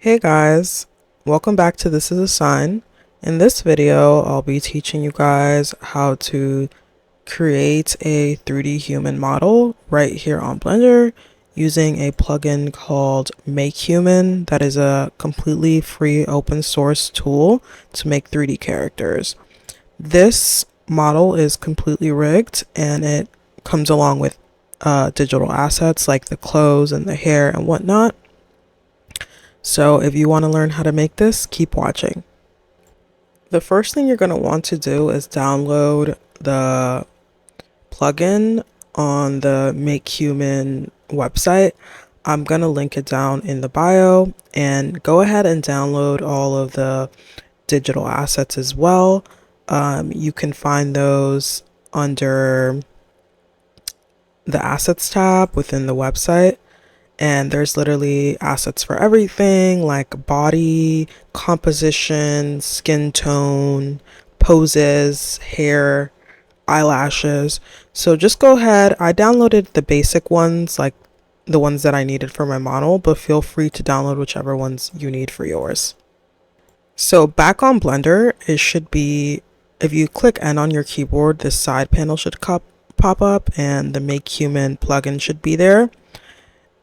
Hey guys, welcome back to This Is a Sign. In this video, I'll be teaching you guys how to create a 3D human model right here on Blender using a plugin called Makehuman that is a completely free open source tool to make 3D characters. This model is completely rigged and it comes along with digital assets like the clothes and the hair and whatnot. So if you want to learn how to make this, keep watching. The first thing you're going to want to do is download the plugin on the Makehuman website. I'm going to link it down in the bio, and go ahead and download all of the digital assets as well. You can find those under the assets tab within the website. And there's literally assets for everything like body, composition, skin tone, poses, hair, eyelashes. So just go ahead. I downloaded the basic ones, like the ones that I needed for my model, but feel free to download whichever ones you need for yours. So back on Blender, it should be, if you click N on your keyboard, this side panel should pop up and the Makehuman plugin should be there.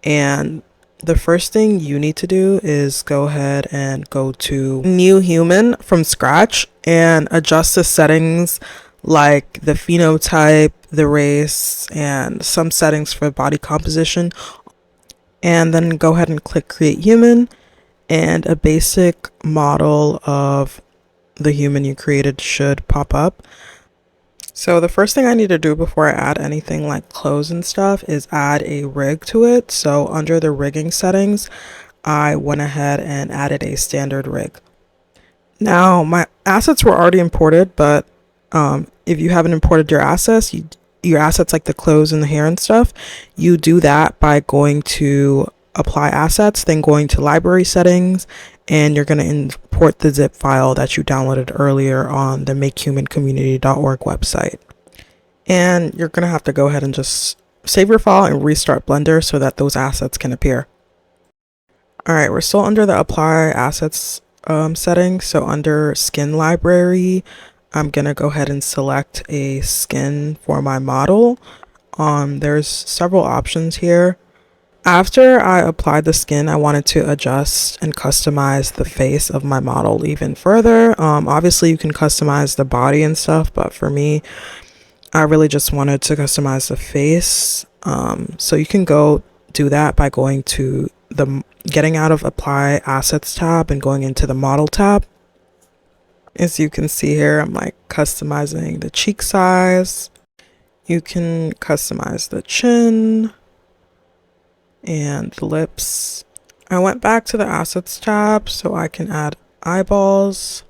And the first thing you need to do is go ahead and go to New Human from scratch and adjust the settings like the phenotype, the race, and some settings for body composition. And then go ahead and click Create Human, and a basic model of the human you created should pop up. So the first thing I need to do before I add anything like clothes and stuff is add a rig to it. So under the rigging settings, I went ahead and added a standard rig. Now my assets were already imported, but if you haven't imported your assets, like the clothes and the hair and stuff, you do that by going to apply assets, then going to library settings, and you're going to import the zip file that you downloaded earlier on the makehumancommunity.org website. And you're going to have to go ahead and just save your file and restart Blender so that those assets can appear. Alright, we're still under the apply assets setting. So under skin library, I'm going to go ahead and select a skin for my model. There's several options here. After I applied the skin, I wanted to adjust and customize the face of my model even further. Obviously you can customize the body and stuff, but for me, I really just wanted to customize the face. So you can go do that by going to getting out of Apply Assets tab and going into the Model tab. As you can see here, I'm like customizing the cheek size. You can customize the chin and the lips. I went back to the assets tab so I can add eyeballs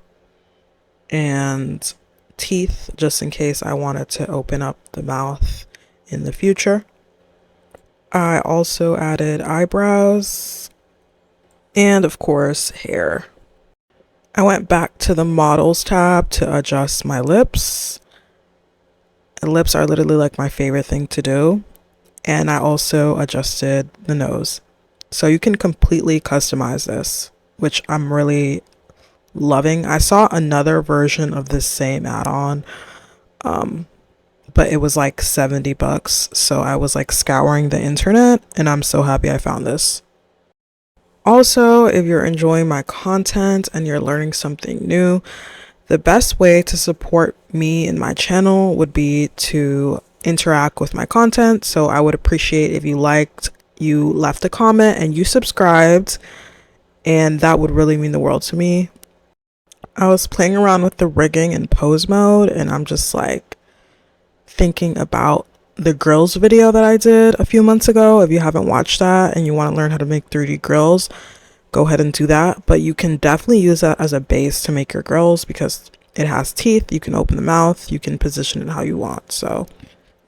and teeth just in case I wanted to open up the mouth in the future. I also added eyebrows and of course hair. I went back to the models tab to adjust my lips. And lips are literally like my favorite thing to do. And I also adjusted the nose. So you can completely customize this, which I'm really loving. I saw another version of this same add-on, but it was like $70. So I was like scouring the internet and I'm so happy I found this. Also, if you're enjoying my content and you're learning something new, the best way to support me and my channel would be to interact with my content. So I would appreciate if you left a comment and you subscribed, and that would really mean the world to me. I was playing around with the rigging and pose mode, and I'm just like thinking about the grills video that I did a few months ago. If you haven't watched that and you want to learn how to make 3D grills, go ahead and do that. But you can definitely use that as a base to make your grills because it has teeth. You can open the mouth, you can position it how you want. So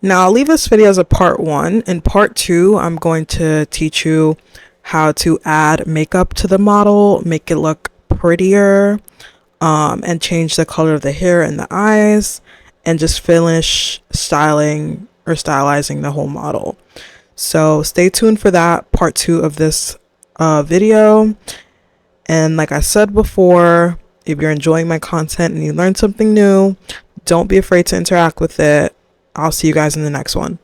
now I'll leave this video as a part 1. In part 2, I'm going to teach you how to add makeup to the model, make it look prettier, and change the color of the hair and the eyes, and just finish styling or stylizing the whole model. So stay tuned for that part 2 of this video. And like I said before, if you're enjoying my content and you learned something new, don't be afraid to interact with it. I'll see you guys in the next one.